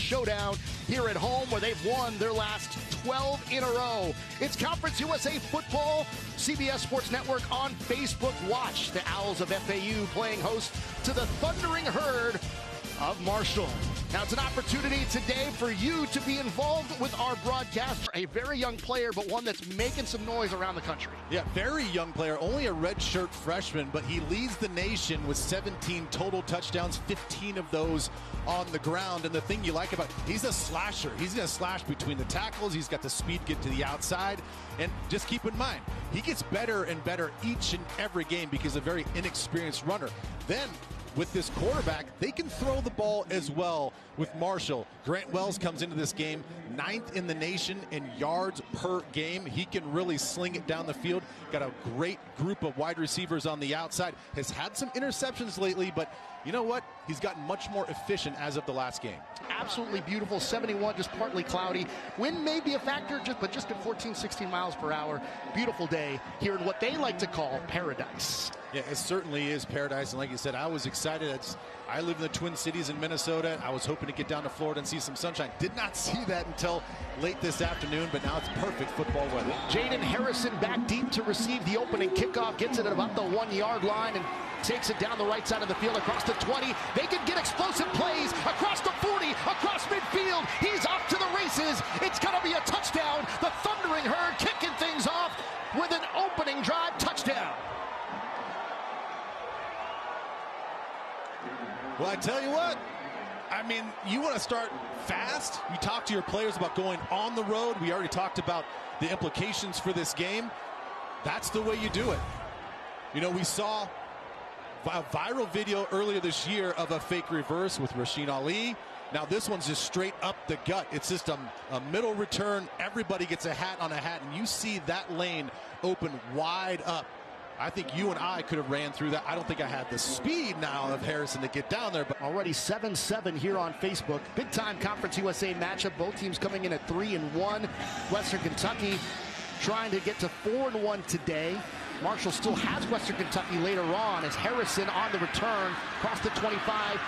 showdown here at home where they've won their last 12 in a row. It's Conference USA football, CBS Sports Network on Facebook. Watch the Owls of FAU playing host to the Thundering Herd of Marshall. Now it's an opportunity today for you to be involved with our broadcast. A very young player, but one that's making some noise around the country. Yeah, very young player, only a redshirt freshman, but he leads the nation with 17 total touchdowns, 15 of those on the ground. And the thing you like about, he's a slasher. He's going to slash between the tackles. He's got the speed, get to the outside. And just keep in mind, he gets better and better each and every game because a very inexperienced runner. Then, with this quarterback, they can throw the ball as well with Marshall. Grant Wells comes into this game 9th in the nation in yards per game. He can really sling it down the field. Got a great group of wide receivers on the outside. Has had some interceptions lately, but you know what? He's gotten much more efficient as of the last game. Absolutely beautiful. 71, just partly cloudy. Wind may be a factor, but just at 14, 16 miles per hour. Beautiful day here in what they like to call paradise. Yeah, it certainly is paradise. And like you said, I was excited. I live in the Twin Cities in Minnesota. I was hoping to get down to Florida and see some sunshine. Did not see that until late this afternoon, but now it's perfect football weather. Jaden Harrison back deep to receive the opening kickoff. Gets it at about the 1-yard line and takes it down the right side of the field across the 20. They can get explosive plays across the 40, across midfield. He's off to the races. It's going to be a touchdown. The Thundering Herd kicking things off with an opening drive touchdown. Well, I tell you what, I mean, you want to start fast. You talk to your players about going on the road. We already talked about the implications for this game. That's the way you do it. You know, we saw a viral video earlier this year of a fake reverse with Rasheen Ali. Now this one's just straight up the gut. It's just a middle return. Everybody gets a hat on a hat, and you see that lane open wide up. I think you and I could have ran through that. I don't think I had the speed now of Harrison to get down there. But already 7-7 here on Facebook. Big time Conference USA matchup. Both teams coming in at 3-1. Western Kentucky trying to get to 4-1 today. Marshall still has Western Kentucky later on as Harrison on the return across the 25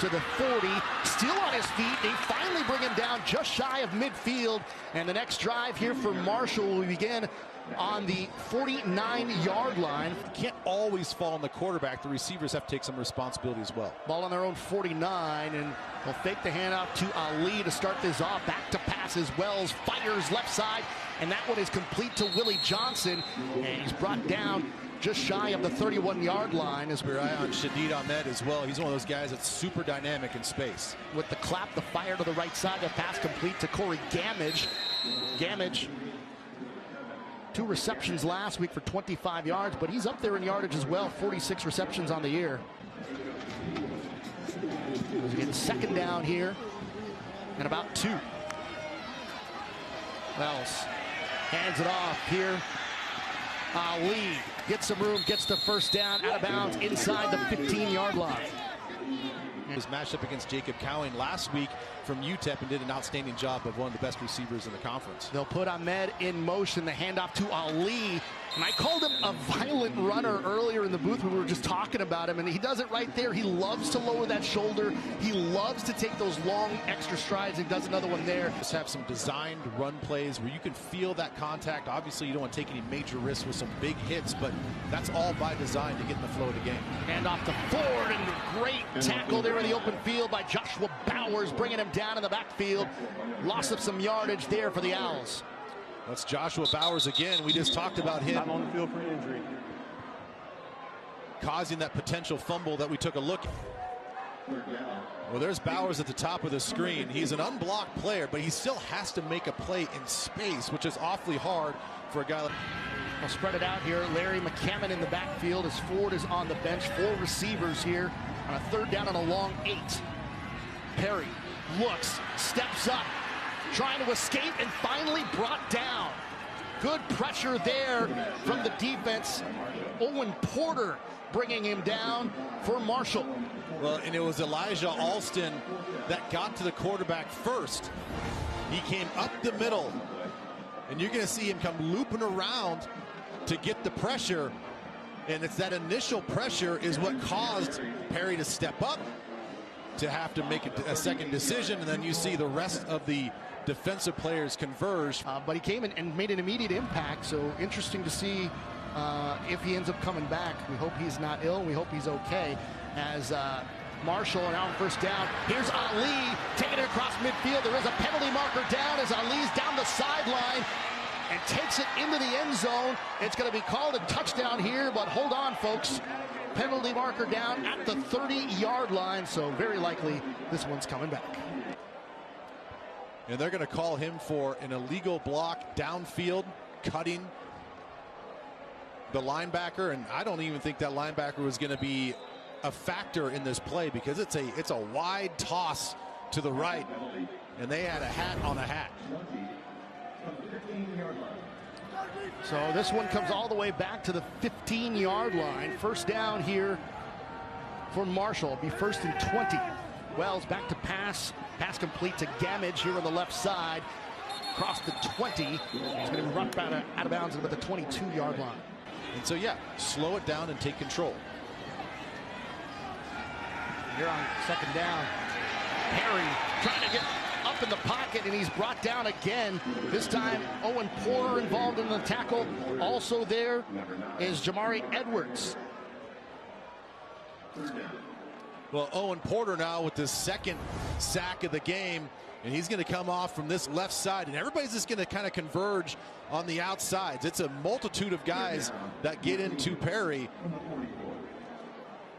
to the 40, still on his feet. They finally bring him down just shy of midfield. And the next drive here for Marshall will begin on the 49-yard line. Can't always fall on the quarterback. The receivers have to take some responsibility as well. Ball on their own 49, and they'll fake the handoff to Ali to start this off. Back to passes. Wells fires left side, and that one is complete to Willie Johnson, and he's brought down just shy of the 31-yard line. As we're eye on Shadid Ahmed as well. He's one of those guys that's super dynamic in space. With the clap, the fire to the right side, the pass complete to Corey Gamage. Gamage, 2 receptions last week for 25 yards, but he's up there in yardage as well. 46 receptions on the year. He's getting second down here and about 2. Wells hands it off here. Ali gets some room, gets the first down, out of bounds inside the 15-yard line. Was matched up against Jacob Cowing last week from UTEP and did an outstanding job of one of the best receivers in the conference. They'll put Ahmed in motion, the handoff to Ali. And I called him a violent runner earlier in the booth when we were just talking about him, and he does it right there. He loves to lower that shoulder. He loves to take those long extra strides, and does another one there. Just have some designed run plays where you can feel that contact. Obviously, you don't want to take any major risks with some big hits, but that's all by design to get in the flow of the game. And off to Ford, and great tackle there in the open field by Joshua Bowers, bringing him down in the backfield. Loss of some yardage there for the Owls. That's Joshua Bowers again. We just talked about him. I'm on the field for injury. Causing that potential fumble that we took a look at. Well, there's Bowers at the top of the screen. He's an unblocked player, but he still has to make a play in space, which is awfully hard for a guy like... I'll spread it out here. Larry McCammon in the backfield as Ford is on the bench. 4 receivers here on a 3rd down and a long 8. Perry looks, steps up, trying to escape, and finally brought down. Good pressure there from the defense. Owen Porter bringing him down for Marshall. Well, and it was Elijah Alston that got to the quarterback first. He came up the middle, and you're going to see him come looping around to get the pressure. And it's that initial pressure is what caused Perry to step up, to have to make a second decision, and then you see the rest of the defensive players converge. But he came in and made an immediate impact, so interesting to see if he ends up coming back. We hope he's not ill. We hope he's okay. As Marshall now on first down. Here's Ali taking it across midfield. There is a penalty marker down as Ali's down the sideline and takes it into the end zone. It's going to be called a touchdown here, but hold on, folks. Penalty marker down at the 30-yard line, so very likely this one's coming back. And they're going to call him for an illegal block downfield, cutting the linebacker, and I don't even think that linebacker was going to be a factor in this play because it's a wide toss to the right, and they had a hat on a hat. So this one comes all the way back to the 15-yard line. First down here for Marshall. It'll be 1st and 20. Wells back to pass. Pass complete to Gamage here on the left side. Across the 20. He's going to be run out of bounds at about the 22-yard line. And so, yeah, slow it down and take control. Here on second down, Perry trying to get up in the pocket, and he's brought down again. This time, Owen Porter involved in the tackle. Also there is Jamari Edwards. Well, Owen Porter now with the second sack of the game, and he's going to come off from this left side, and everybody's just going to kind of converge on the outsides. It's a multitude of guys that get into Perry,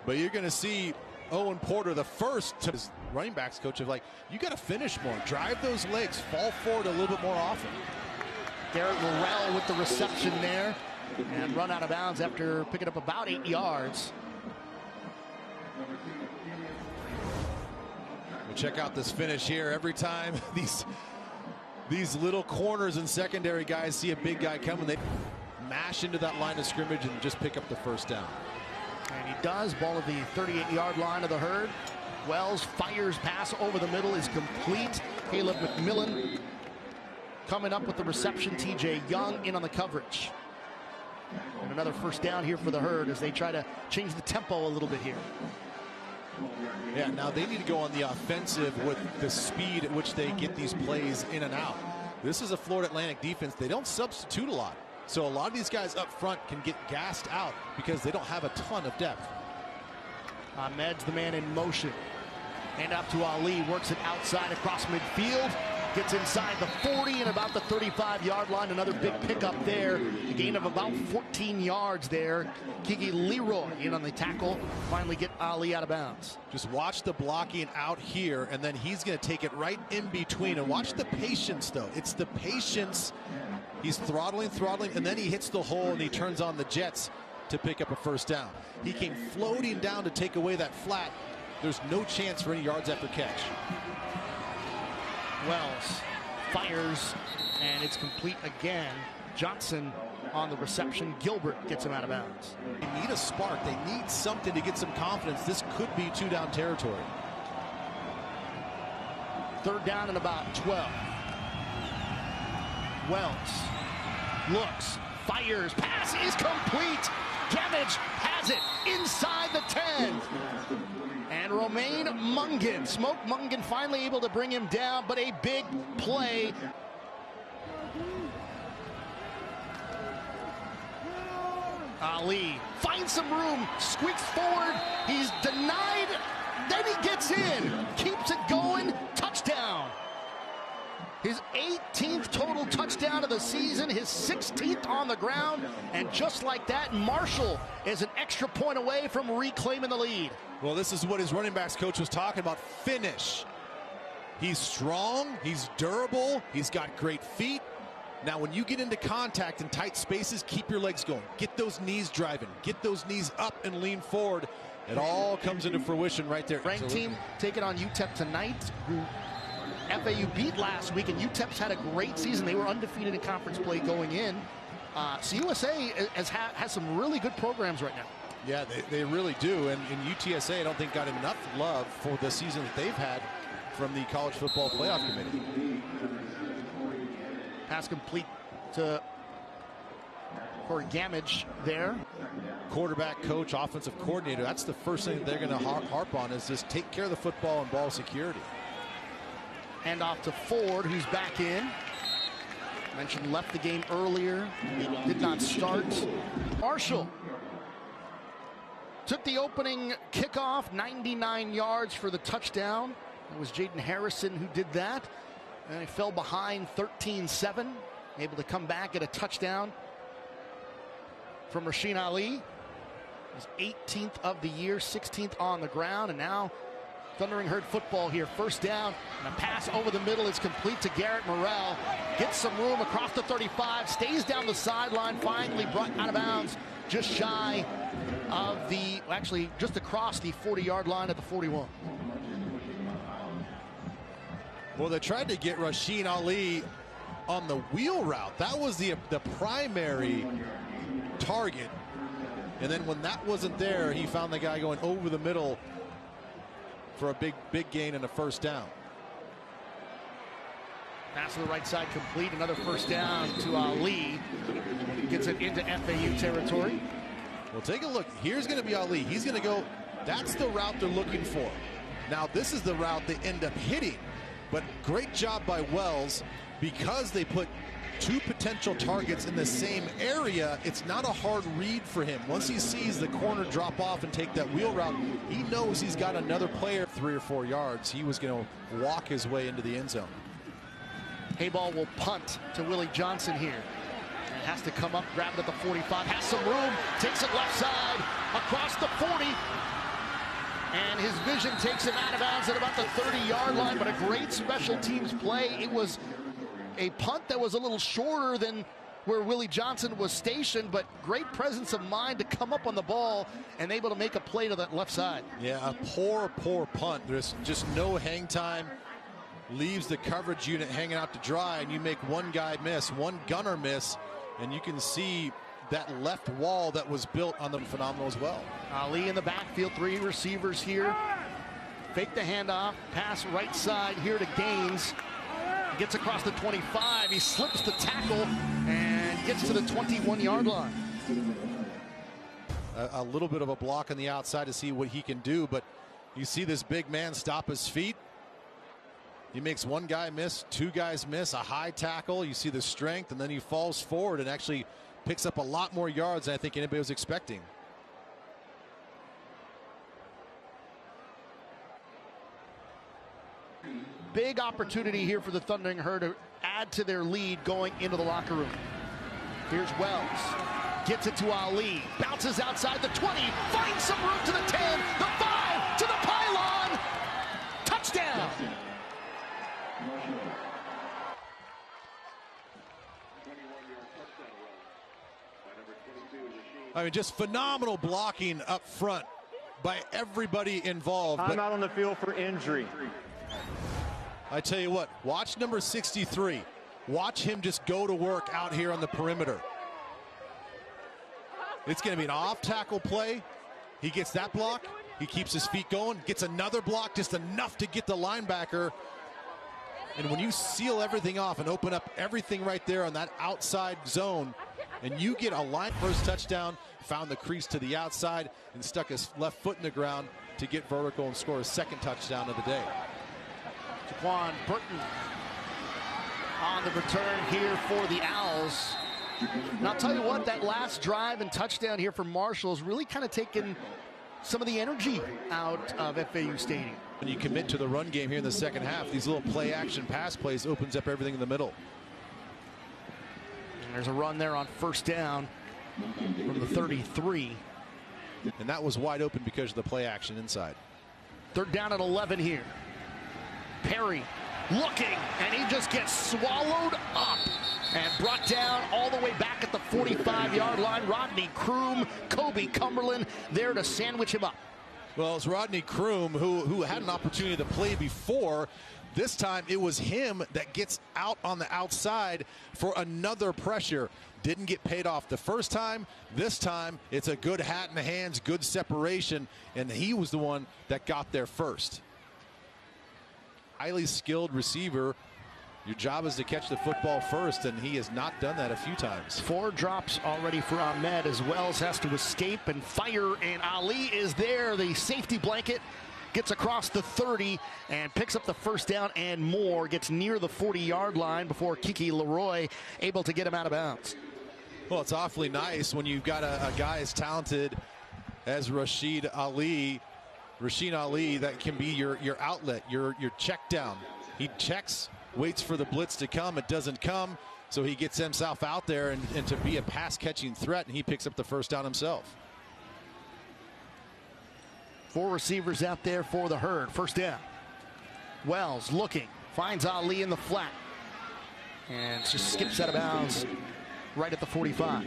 but you're going to see Owen Porter, the first to his running backs coach, of like, you got to finish more, drive those legs, fall forward a little bit more often. Garrett Morrell with the reception there and run out of bounds after picking up about 8 yards. Well, check out this finish here. Every time these little corners and secondary guys see a big guy coming, they mash into that line of scrimmage and just pick up the first down. And he does. Ball at the 38-yard line of the Herd. Wells fires pass over the middle is complete. Caleb McMillan coming up with the reception. TJ Young in on the coverage. And another first down here for the Herd as they try to change the tempo a little bit here. Yeah, now they need to go on the offensive with the speed at which they get these plays in and out. This is a Florida Atlantic defense. They don't substitute a lot. So a lot of these guys up front can get gassed out because they don't have a ton of depth. Ahmed's the man in motion. And up to Ali, works it outside across midfield. Gets inside the 40 and about the 35-yard line. Another big pickup there. A gain of about 14 yards there. Kiki Leroy in on the tackle. Finally get Ali out of bounds. Just watch the blocking out here, and then he's going to take it right in between. And watch the patience, though. It's the patience. He's throttling, and then he hits the hole, and he turns on the jets to pick up a first down. He came floating down to take away that flat. There's no chance for any yards after catch. Wells fires, and it's complete again. Johnson on the reception. Gilbert gets him out of bounds. They need a spark. They need something to get some confidence. This could be two-down territory. Third down and about 12. Wells looks, fires, pass is complete. Gamage has it inside the 10. And Romaine Mungan, Smoke Mungan, finally able to bring him down, but a big play. Ali finds some room, squeaks forward, he's denied, then he gets in, keeps it going, touchdown. His 18th total touchdown of the season, his 16th on the ground, and just like that, Marshall is an extra point away from reclaiming the lead. Well, this is what his running backs coach was talking about, finish. He's strong, he's durable, he's got great feet. Now, when you get into contact in tight spaces, keep your legs going. Get those knees driving, get those knees up and lean forward. It all comes into fruition right there. Ranked team taking on UTEP tonight, who FAU beat last week, and UTEP's had a great season. They were undefeated in conference play going in. So USA has some really good programs right now. Yeah, they really do. And UTSA, I don't think, got enough love for the season that they've had from the College Football Playoff Committee. Pass complete to Corey Gamage there. Quarterback coach, offensive coordinator, that's the first thing they're going to harp on is just take care of the football and ball security. Hand off to Ford, who's back in. Mentioned left the game earlier, did not start. Marshall took the opening kickoff, 99 yards for the touchdown. It was Jaden Harrison who did that. And he fell behind 13-7, able to come back at a touchdown from Rasheen Ali. His 18th of the year, 16th on the ground, and now Thundering Herd football here. First down, and a pass over the middle is complete to Garrett Morrell. Gets some room across the 35, stays down the sideline, finally brought out of bounds just shy of the, actually just across the 40-yard line at the 41. Well, they tried to get Rasheen Ali on the wheel route. That was the primary target. And then when that wasn't there, he found the guy going over the middle for a big gain and a first down. Pass to the right side complete. Another first down to Ali. Gets it into FAU territory. Well, take a look. Here's going to be Ali. He's going to go. That's the route they're looking for. Now, this is the route they end up hitting. But great job by Wells because they put two potential targets in the same area. It's not a hard read for him. Once he sees the corner drop off and take that wheel route, he knows he's got another player 3 or 4 yards. He was going to walk his way into the end zone. Hayball will punt to Willie Johnson here. And has to come up, grab it at the 45, has some room, takes it left side, across the 40. And his vision takes him out of bounds at about the 30-yard line, but a great special teams play. It was a punt that was a little shorter than where Willie Johnson was stationed, but great presence of mind to come up on the ball and able to make a play to that left side. Yeah, a poor punt. There's just no hang time. Leaves the coverage unit hanging out to dry, and you make one guy miss, one gunner miss, and you can see that left wall that was built on them phenomenal as well. Ali in the backfield, 3 receivers here. Fake the handoff, pass right side here to Gaines. Gets across the 25, he slips the tackle and gets to the 21-yard line. A little bit of a block on the outside to see what he can do, but you see this big man stop his feet. He makes one guy miss, 2 guys miss, a high tackle. You see the strength, and then he falls forward and actually picks up a lot more yards than I think anybody was expecting. Big opportunity here for the Thundering Herd to add to their lead going into the locker room. Here's Wells. Gets it to Ali. Bounces outside the 20. Finds some room to the 10. The 5. To the pylon. Touchdown. I mean, just phenomenal blocking up front by everybody involved. I'm out on the field for injury. I tell you what, watch number 63. Watch him just go to work out here on the perimeter. It's going to be an off-tackle play. He gets that block. He keeps his feet going, gets another block, just enough to get the linebacker. And when you seal everything off and open up everything right there on that outside zone, and you get a line first touchdown, found the crease to the outside, and stuck his left foot in the ground to get vertical and score his second touchdown of the day. Jaquan Burton on the return here for the Owls. And I'll tell you what, that last drive and touchdown here for Marshall has really kind of taken some of the energy out of FAU Stadium. When you commit to the run game here in the second half, these little play action pass plays opens up everything in the middle. And there's a run there on first down from the 33. And that was wide open because of the play action inside. Third down at 11 here. Perry looking, and he just gets swallowed up and brought down all the way back at the 45-yard line. Rodney Kroom, Kobe Cumberland there to sandwich him up. Well, it's Rodney Kroom who had an opportunity to play before. This time it was him that gets out on the outside for another pressure. Didn't get paid off the first time. This time it's a good hat in the hands, good separation, and he was the one that got there first. Highly skilled receiver Your job is to catch the football first, and he has not done that a few times. 4 drops already for Ahmed as Wells has to escape and fire, and Ali is there. The safety blanket gets across the 30 and picks up the first down and more. Gets near the 40-yard line before Kiki Leroy able to get him out of bounds. Well, it's awfully nice when you've got a guy as talented as Rashid Ali, that can be your outlet, your check down. He checks, waits for the blitz to come. It doesn't come, so he gets himself out there and to be a pass-catching threat, and he picks up the first down himself. 4 receivers out there for the Herd. First down. Wells looking, finds Ali in the flat, and just skips out of bounds right at the 45.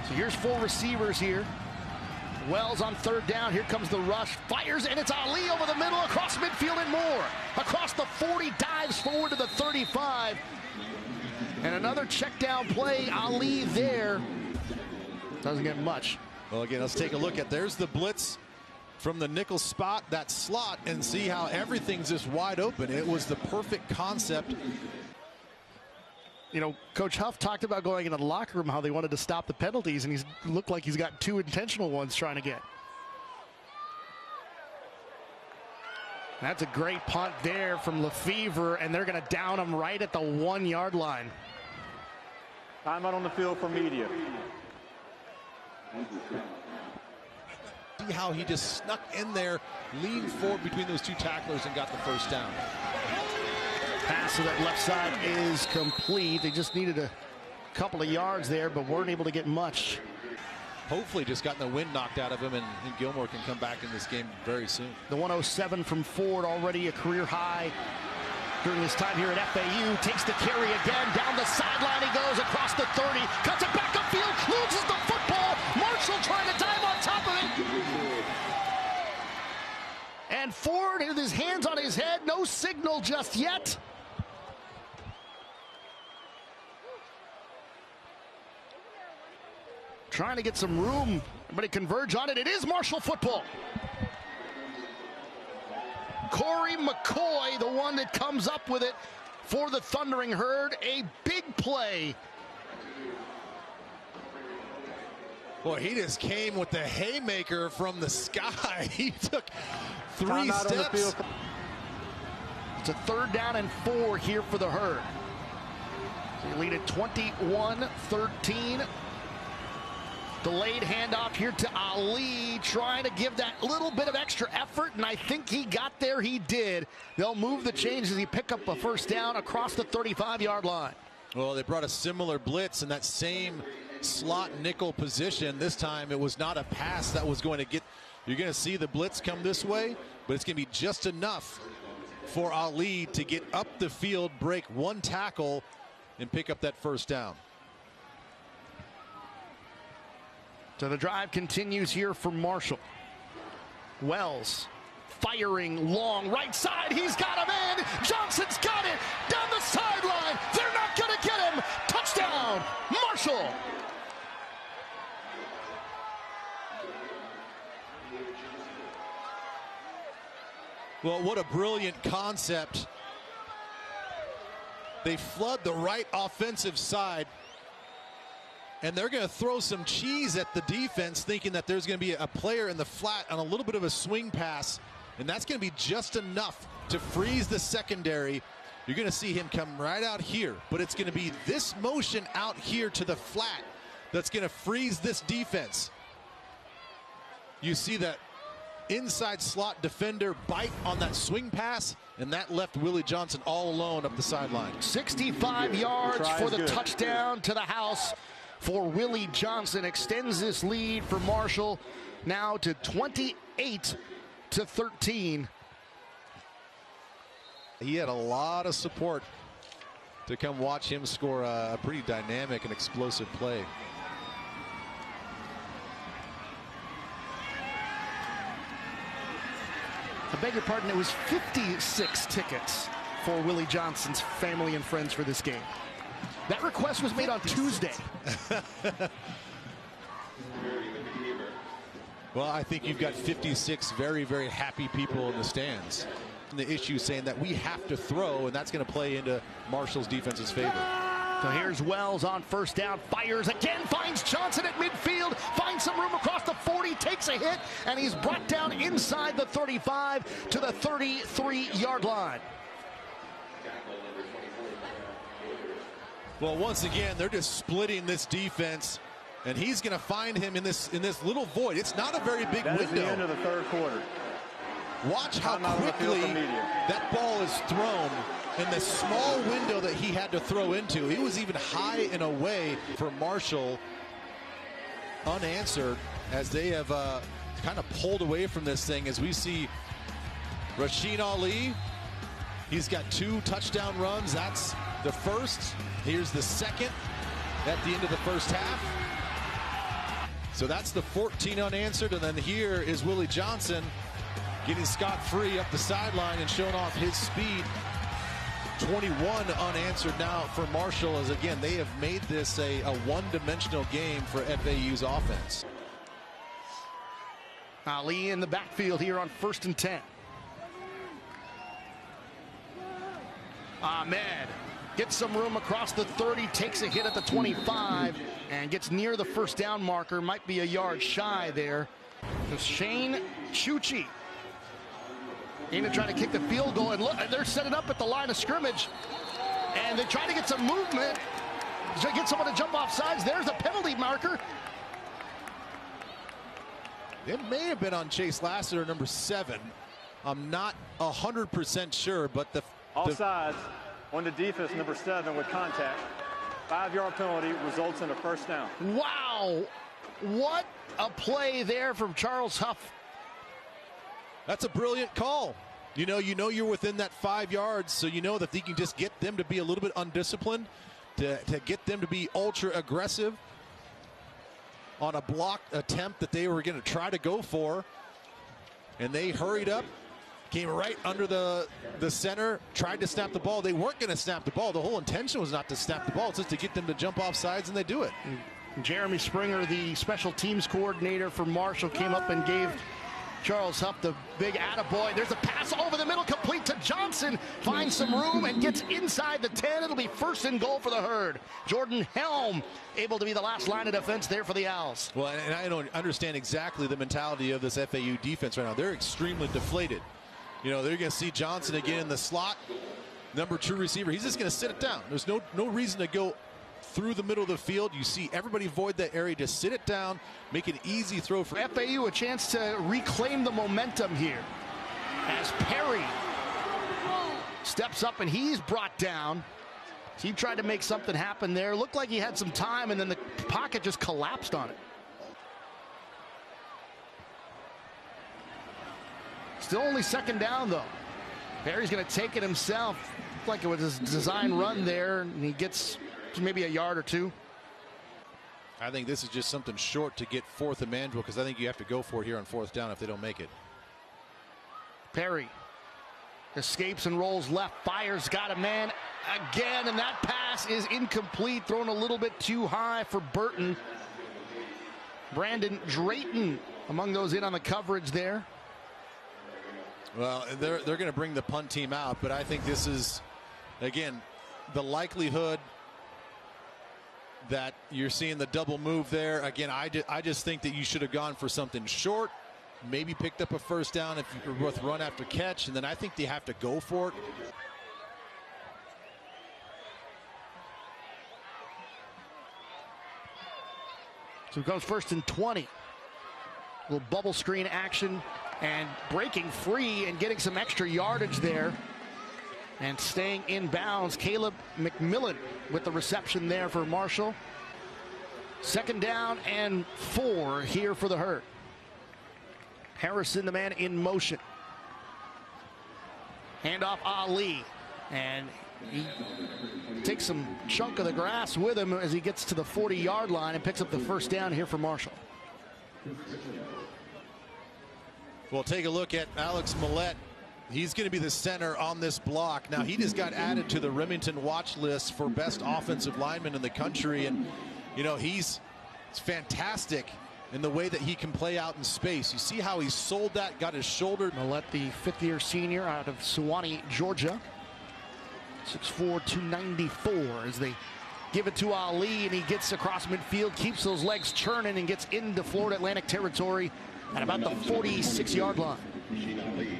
So here's 4 receivers here. Wells on 3rd down. Here comes the rush. Fires, and it's Ali over the middle, across midfield and more. Across the 40, dives forward to the 35. And another check down play. Ali there. Doesn't get much. Well, again, let's take a look at, there's the blitz from the nickel spot, that slot, and see how everything's just wide open. It was the perfect concept. You know, Coach Huff talked about going into the locker room, how they wanted to stop the penalties, and he's looked like he's got 2 intentional ones trying to get. That's a great punt there from Lefevre, and they're going to down him right at the 1-yard line. Time out on the field for media. See how he just snuck in there, leaned forward between those 2 tacklers and got the first down. Pass to that left side is complete. They just needed a couple of yards there, but weren't able to get much. Hopefully just gotten the wind knocked out of him, and Gilmore can come back in this game very soon. The 107 from Ford, already a career high during his time here at FAU. Takes the carry again. Down the sideline he goes, across the 30. Cuts it back upfield, loses the football. Marshall trying to dive on top of it. And Ford with his hands on his head. No signal just yet. Trying to get some room. Everybody converge on it. It is Marshall football. Corey McCoy, the one that comes up with it for the Thundering Herd. A big play. Boy, he just came with the haymaker from the sky. He took 3 steps. It's a 3rd down and 4 here for the Herd. They lead at 21-13. Delayed handoff here to Ali, trying to give that little bit of extra effort, and I think he got there. He did. They'll move the chains as he pick up a first down across the 35-yard line. Well, they brought a similar blitz in that same slot nickel position. This time it was not a pass that was going to get, you're going to see the blitz come this way, but it's going to be just enough for Ali to get up the field, break 1 tackle, and pick up that first down. So the drive continues here for Marshall. Wells firing long right side. He's got him in. Johnson's got it down the sideline. They're not going to get him. Touchdown, Marshall. Well, what a brilliant concept. They flood the right offensive side, and they're going to throw some cheese at the defense, thinking that there's going to be a player in the flat on a little bit of a swing pass, and that's going to be just enough to freeze the secondary. You're going to see him come right out here, but it's going to be this motion out here to the flat that's going to freeze this defense. You see that inside slot defender bite on that swing pass, and that left Willie Johnson all alone up the sideline. 65 yards for the touchdown to the house for Willie Johnson. Extends this lead for Marshall now to 28-13. He had a lot of support to come watch him score a pretty dynamic and explosive play. I beg your pardon, it was 56 tickets for Willie Johnson's family and friends for this game. That request was made on Tuesday. Well, I think you've got 56 very, very happy people in the stands. the issue, saying that we have to throw, and that's going to play into Marshall's defense's favor. So here's Wells on first down, fires again, finds Johnson at midfield, finds some room across the 40, takes a hit, and he's brought down inside the 35 to the 33-yard line. Well, once again, they're just splitting this defense, and he's going to find him in this little void. It's not a very big window. That is the end of the third quarter. Watch how quickly that ball is thrown in the small window that he had to throw into. He was even high and away for Marshall, unanswered, as they have kind of pulled away from this thing. As we see Rasheen Ali, he's got 2 touchdown runs. That's the first. Here's the second at the end of the first half. So that's the 14 unanswered. And then here is Willie Johnson getting scot-free up the sideline and showing off his speed. 21 unanswered now for Marshall, as again, they have made this a one-dimensional game for FAU's offense. Ali in the backfield here on 1st and 10. Ahmed gets some room across the 30, takes a hit at the 25, and gets near the first down marker. Might be a yard shy there. So Shane Chuchi in to try to kick the field goal, and look, they're setting up at the line of scrimmage, and they try to get some movement, to get someone to jump off sides. There's a penalty marker. It may have been on Chase Lassiter, number 7. I'm not 100% sure, but Offsides on the defense, number 7 with contact. 5-yard penalty results in a first down. Wow, what a play there from Charles Huff. That's a brilliant call. You know you're within that 5 yards, so you know that you can just get them to be a little bit undisciplined, to get them to be ultra aggressive on a block attempt that they were going to try to go for. And they hurried up, came right under the center, tried to snap the ball. They weren't going to snap the ball. The whole intention was not to snap the ball, it's just to get them to jump off sides, and they do it. Jeremy Springer, the special teams coordinator for Marshall, came up and gave Charles Huff the big attaboy. There's a pass over the middle, complete to Johnson. Finds some room and gets inside the 10. It'll be 1st and goal for the Herd. Jordan Helm able to be the last line of defense there for the Owls. Well, and I don't understand exactly the mentality of this FAU defense right now. They're extremely deflated. You know, they're going to see Johnson again in the slot. Number 2 receiver. He's just going to sit it down. There's no reason to go through the middle of the field. You see everybody void that area. Just sit it down, make an easy throw for FAU. A chance to reclaim the momentum here as Perry steps up and he's brought down. He tried to make something happen there. Looked like he had some time, and then the pocket just collapsed on it. Still only 2nd down though. Perry's going to take it himself. Looked like it was his design run there, and he gets maybe a yard or 2. I think this is just something short to get 4th and Mandeville, because I think you have to go for it here on 4th down if they don't make it. Perry escapes and rolls left, fires, got a man again, and that pass is incomplete, thrown a little bit too high for Burton. Brandon Drayton among those in on the coverage there. Well, they're going to bring the punt team out, but I think this is, again, the likelihood that you're seeing the double move there. Again, I just think that you should have gone for something short, maybe picked up a 1st down if you're with run after catch, and then I think they have to go for it. So it goes 1st and 20. Little bubble screen action, and breaking free and getting some extra yardage there. And staying in bounds, Caleb McMillan with the reception there for Marshall. 2nd down and 4 here for the Herd. Harrison, the man in motion. Handoff Ali, and he takes some chunk of the grass with him as he gets to the 40-yard line and picks up the 1st down here for Marshall. We'll take a look at Alex Millette. He's going to be the center on this block. Now, he just got added to the Remington watch list for best offensive lineman in the country. And, you know, it's fantastic in the way that he can play out in space. You see how he sold that, got his shoulder. Millette, the fifth-year senior out of Sewanee, Georgia. 6'4", 294 as they give it to Ali, and he gets across midfield, keeps those legs churning, and gets into Florida Atlantic territory at about the 46-yard line.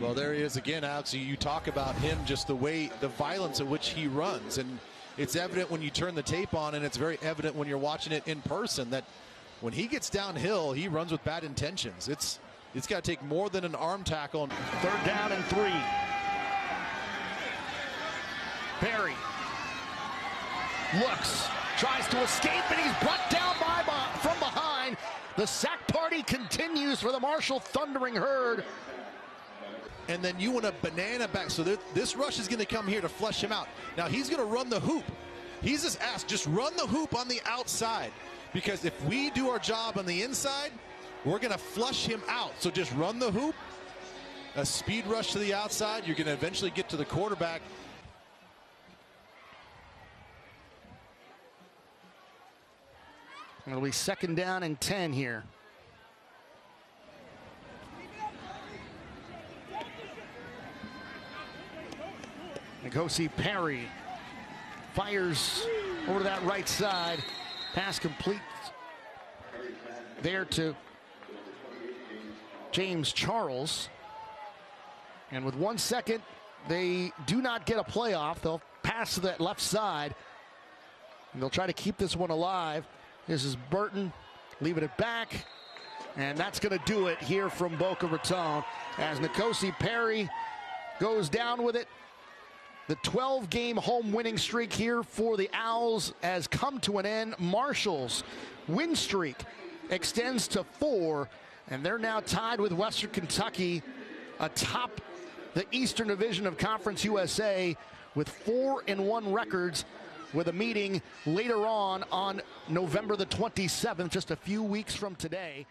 Well, there he is again, Alex. You talk about him, just the way, the violence at which he runs. And it's evident when you turn the tape on, and it's very evident when you're watching it in person, that when he gets downhill, he runs with bad intentions. It's got to take more than an arm tackle. 3rd down and 3. Perry looks, tries to escape, and he's brought down from behind. The sack party continues for the Marshall Thundering Herd. And then you want a banana back. So this rush is going to come here to flush him out. Now he's going to run the hoop. He's just asked, just run the hoop on the outside. Because if we do our job on the inside, we're going to flush him out. So just run the hoop. A speed rush to the outside. You're going to eventually get to the quarterback. It'll be 2nd down and 10 here. N'Kosi Perry fires over to that right side. Pass complete there to James Charles. And with 1 second, they do not get a playoff. They'll pass to that left side, and they'll try to keep this one alive. This is Burton leaving it back, and that's going to do it here from Boca Raton as N'Kosi Perry goes down with it. The 12-game home winning streak here for the Owls has come to an end. Marshall's win streak extends to 4, and they're now tied with Western Kentucky atop the Eastern Division of Conference USA with 4-1 records, with a meeting later on November the 27th, just a few weeks from today.